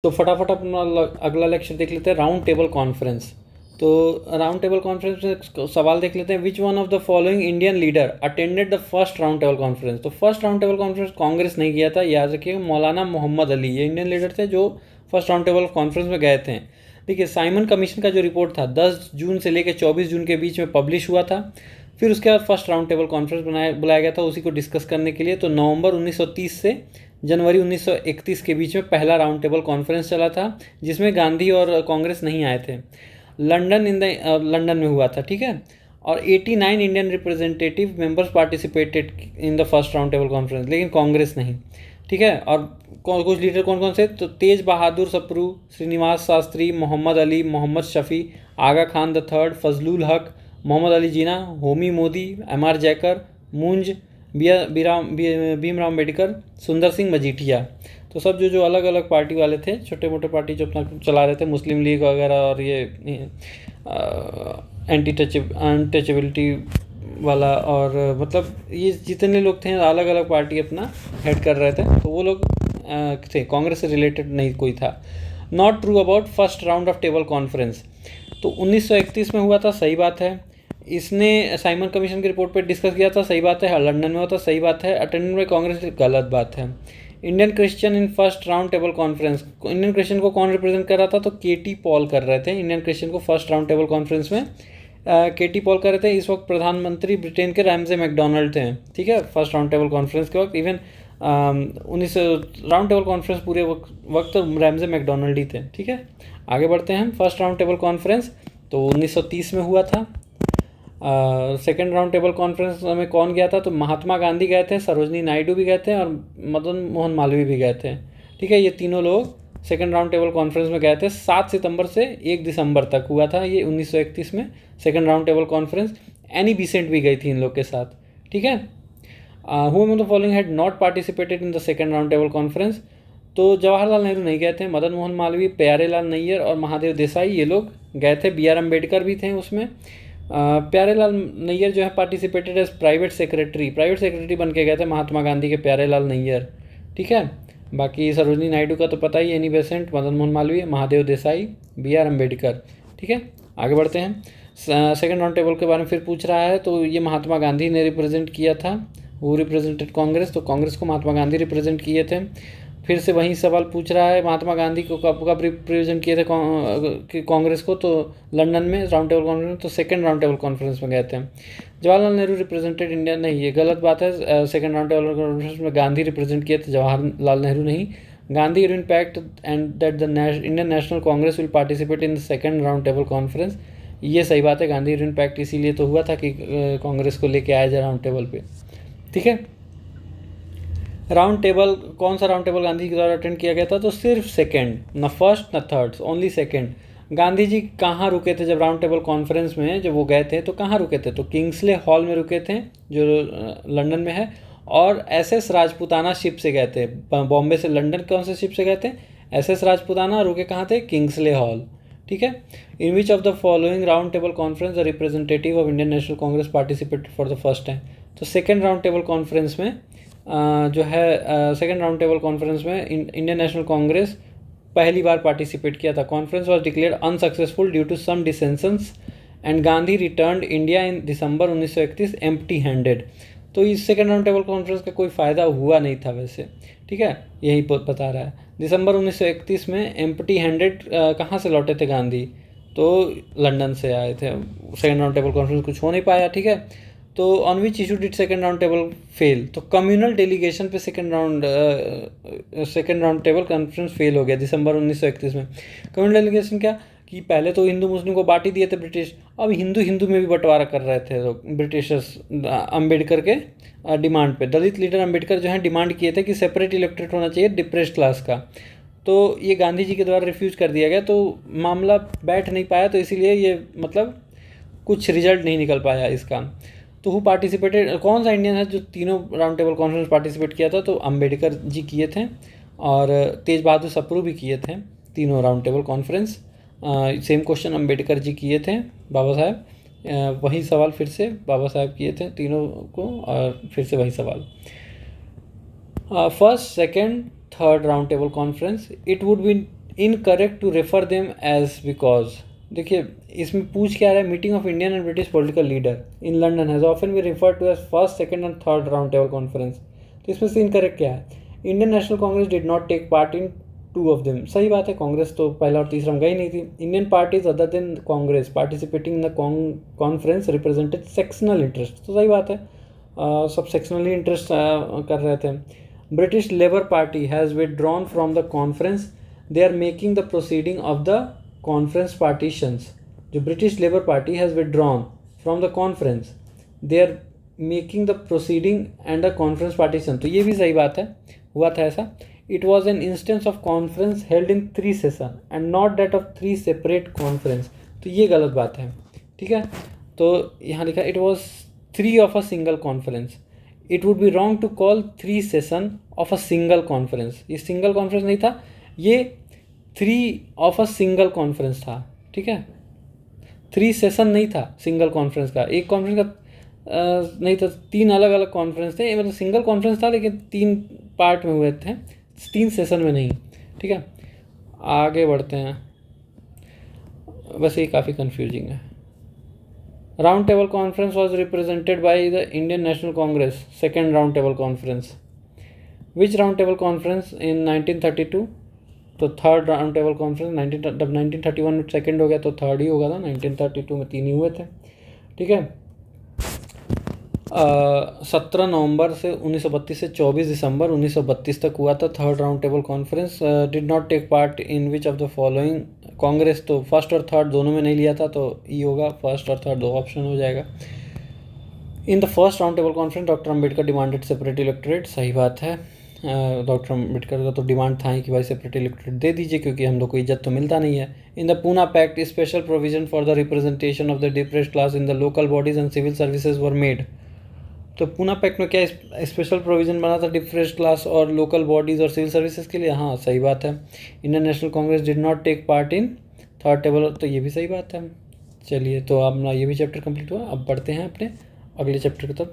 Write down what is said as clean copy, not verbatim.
तो फटाफट अपना अगला लेक्चर देख लेते हैं, राउंड टेबल कॉन्फ्रेंस। तो राउंड टेबल कॉन्फ्रेंस में सवाल देख लेते हैं, which one of the following Indian leader attended the first round table conference. तो first round table conference Congress नहीं किया था, याद रखिए। मौलाना मोहम्मद अली ये इंडियन लीडर थे जो फर्स्ट राउंड टेबल कॉन्फ्रेंस में गए थे। देखिए, साइमन कमीशन का जो रिपोर्ट था 10 जून से लेकर 24 जून के बीच में पब्लिश हुआ था। फिर उसके बाद फर्स्ट राउंड टेबल कॉन्फ्रेंस बुलाया गया था उसी को डिस्कस करने के लिए। तो नवंबर 1930 से जनवरी 1931 के बीच में पहला राउंड टेबल कॉन्फ्रेंस चला था, जिसमें गांधी और कांग्रेस नहीं आए थे। लंदन में हुआ था, ठीक है। और 89 Indian representative members participated in the first round table conference, लेकिन कांग्रेस नहीं, ठीक है। और कुछ लीडर कौन कौन से, तो तेज बहादुर सप्रू, श्रीनिवास शास्त्री, मोहम्मद अली, मोहम्मद शफी, आगा खान द थर्ड, फजलुल हक, मोहम्मद अली जीना, होमी मोदी, एम आर जयकर, मुंज, भीमराव अम्बेडकर, सुंदर सिंह मजीठिया। तो सब जो अलग अलग पार्टी वाले थे, छोटे मोटे पार्टी जो अपना चला रहे थे, मुस्लिम लीग वगैरह, और ये अनटचेबिलिटी वाला, और मतलब ये जितने लोग थे अलग अलग पार्टी अपना हेड कर रहे थे, तो वो लोग थे, कांग्रेस से रिलेटेड नहीं कोई था। Not true about first round of table conference. तो 1931 में हुआ था, सही बात है। इसने साइमन कमीशन की रिपोर्ट पर डिस्कस किया था, सही बात है। लंदन में हुआ था, सही बात है। अटेंडेंट में कांग्रेस, गलत बात है। Indian Christian in first round table conference, Indian Christian को कौन रिप्रेजेंट कर रहा था, तो के.टी. पॉल कर रहे थे इंडियन क्रिश्चियन को फर्स्ट राउंड टेबल कॉन्फ्रेंस में। के.टी. पॉल कर रहे थे। इस वक्त प्रधानमंत्री ब्रिटेन के रैमजे मैकडोनल्ड थे, ठीक है, फर्स्ट राउंड टेबल कॉन्फ्रेंस के वक्त। इवन 19 राउंड टेबल कॉन्फ्रेंस पूरे वक्त रैमजे मैकडोनल्ड ही थे, ठीक है। आगे बढ़ते हैं। फर्स्ट राउंड टेबल कॉन्फ्रेंस तो 1930 में हुआ था। सेकेंड राउंड टेबल कॉन्फ्रेंस में कौन गया था, तो महात्मा गांधी गए थे, सरोजनी नायडू भी गए थे, और मदन मोहन मालवीय भी गए थे, ठीक है। ये तीनों लोग सेकेंड राउंड टेबल कॉन्फ्रेंस में गए थे। 7 सितंबर से 1 दिसंबर तक हुआ था ये 1931 में second round table conference. Any Besant भी गई थी इन लोग के साथ, ठीक है। Who among the following had not participated in the second round table conference. तो जवाहरलाल नेहरू नहीं गए थे, मदन मोहन मालवीय, प्यारेलाल नैयर और महादेव देसाई ये लोग गए थे। बी आर अम्बेडकर भी थे उसमें। प्यारेलाल नैयर जो है पार्टिसिपेटेड एज प्राइवेट सेक्रेटरी बन के गए थे महात्मा गांधी के, प्यारेलाल नैयर, ठीक है। बाकी सरोजनी नायडू का तो पता ही, Annie Besant, Madan Mohan Malviya, Mahadev Desai, B R Ambedkar, ठीक है। आगे बढ़ते हैं। सेकेंड राउंड टेबल के बारे में फिर पूछ रहा है, तो ये महात्मा गांधी ने रिप्रेजेंट किया था, वो रिप्रेजेंटेड कांग्रेस, तो कांग्रेस को महात्मा गांधी रिप्रेजेंट किए थे। फिर से वही सवाल पूछ रहा है, महात्मा गांधी को कब रिप्रेजेंट किए थे कांग्रेस को, तो लंदन में राउंड टेबल कॉन्फ्रेंस, तो सेकेंड राउंड टेबल कॉन्फ्रेंस में गए थे। जवाहरलाल नेहरू रिप्रेजेंटेड इंडिया, नहीं ये गलत बात है। सेकेंड राउंड टेबल कॉन्फ्रेंस में गांधी रिप्रेजेंट किए थे, जवाहरलाल नेहरू नहीं। Gandhi impact and that the Indian National Congress will participate in the second round table conference, ये सही बात है। गांधी इम्पैक्ट इसीलिए तो हुआ था कि कांग्रेस को लेके आया जाए राउंड टेबल पे, ठीक है। राउंड टेबल, कौन सा राउंड टेबल गांधी के द्वारा अटेंड किया गया था, तो सिर्फ सेकंड, न फर्स्ट न third, only second. Gandhi ji कहाँ रुके थे जब राउंड टेबल कॉन्फ्रेंस में जब वो गए थे, तो कहाँ रुके थे, तो किंग्सले हॉल में रुके थे जो लंदन में है। और एस.एस. राजपूताना शिप से गए थे, बॉम्बे से लंदन कौन से शिप से गए थे, एस.एस. राजपूताना, रुके कहाँ थे, किंग्सले हॉल, ठीक है। In which of the following round table conference the representative of Indian National Congress participated for the first time. तो सेकेंड राउंड टेबल कॉन्फ्रेंस में जो है सेकेंड राउंड टेबल कॉन्फ्रेंस में इंडियन नेशनल कांग्रेस पहली बार पार्टिसिपेट किया था। Conference was declared unsuccessful due to some dissensions and Gandhi returned India in December 1931 empty handed. तो इस सेकेंड राउंड टेबल कॉन्फ्रेंस का कोई फ़ायदा हुआ नहीं था वैसे, ठीक है, यही बता रहा है। दिसंबर 1931 में एम्प्टी हैंडेड कहाँ से लौटे थे गांधी, तो लंदन से आए थे। सेकेंड राउंड टेबल कॉन्फ्रेंस कुछ हो नहीं पाया, ठीक है। तो on which issue did second round table fail, तो कम्युनल डेलीगेशन पे second round table conference fail हो गया दिसंबर 1931 में। कम्युनल डेलीगेशन क्या, कि पहले तो हिंदू मुस्लिम को बांट ही दिए थे ब्रिटिश, अब हिंदू में भी बंटवारा कर रहे थे लोग ब्रिटिशर्स अम्बेडकर के डिमांड पे। दलित लीडर अम्बेडकर जो है डिमांड किए थे कि सेपरेट इलेक्ट्रेट होना चाहिए डिप्रेस्ड क्लास का, तो ये गांधी जी के द्वारा रिफ्यूज कर दिया गया, तो मामला बैठ नहीं पाया, तो इसीलिए ये मतलब कुछ रिजल्ट नहीं निकल पाया इसका। तो हु पार्टिसिपेटेड, कौन सा इंडियन है जो तीनों राउंड टेबल कॉन्फ्रेंस पार्टिसिपेट किया था, तो अम्बेडकर जी किए थे, और तेज बहादुर सप्रू भी किए थे तीनों round table conference. Same question Ambedkar ji किए थे, बाबा साहब वही सवाल फिर से बाबा साहब किए थे तीनों को, और फिर से वही सवाल। First second third round table conference, it would be incorrect to refer them as because, देखिए इसमें पूछ क्या रहा है, meeting of Indian and British political leader in London has often be refer to as first, second and third round table conference. तो इसमें से incorrect क्या है, Indian National Congress did not take part in two of them, सही बात है, कांग्रेस तो पहला और तीसरा में गई नहीं थी। Indian parties other than Congress participating in the conference represented sectional interest, तो सही बात है, सब सेक्शनली इंटरेस्ट कर रहे थे। British Labour Party has withdrawn from the conference, they are making the proceeding of the conference partitions. जो British Labour Party has withdrawn from the conference, they are making the proceeding and the conference partition, तो ये भी सही बात है, हुआ था ऐसा। It was an instance of conference held in 3 session and not that of 3 separate conference, तो ये गलत बात है, ठीक है। तो यहाँ लिखा it was 3 of a single conference, it would be wrong to call 3 session of a single conference, ये सिंगल कॉन्फ्रेंस नहीं था, ये 3 ऑफ अ सिंगल कॉन्फ्रेंस था, ठीक है, 3 सेशन नहीं था सिंगल कॉन्फ्रेंस का, एक कॉन्फ्रेंस का नहीं था, 3 अलग अलग कॉन्फ्रेंस थे, मतलब सिंगल कॉन्फ्रेंस था लेकिन 3 पार्ट में हुए थे, 3 सेशन में नहीं, ठीक है। आगे बढ़ते हैं, बस ये काफ़ी कंफ्यूजिंग है। Round table conference was represented by the Indian National Congress, second round table conference. Which round table conference in 1932, तो थर्ड राउंड टेबल कॉन्फ्रेंस 1931 में सेकेंड हो गया तो थर्ड ही होगा था, 1932 में 3 ही हुए थे, ठीक है। 17 नवंबर से 1932 से 24 दिसंबर 1932 तक हुआ था third round table conference. Did not take part in which of the following, Congress तो फर्स्ट और थर्ड दोनों में नहीं लिया था, तो ई होगा, फर्स्ट और थर्ड 2 ऑप्शन हो जाएगा। In the first round table conference doctor Ambedkar demanded separate electorate, सही बात है, डॉक्टर अम्बेडकर का तो डिमांड था ही कि भाई सेपरेट इलेक्टोरेट दे दीजिए क्योंकि हम लोग को इज्जत तो मिलता नहीं है। In the Poona pact special provision for the representation of the depressed class in the local bodies and civil services were made, तो पूना पैक्ट में क्या स्पेशल प्रोविज़न बना था डिप्रेस्ड क्लास और लोकल बॉडीज़ और सिविल सर्विसेज के लिए, हाँ सही बात है। Indian National Congress did not take part in third table, तो ये भी सही बात है। चलिए, तो अपना ये भी चैप्टर कंप्लीट हुआ, अब बढ़ते हैं अपने अगले चैप्टर की तरफ।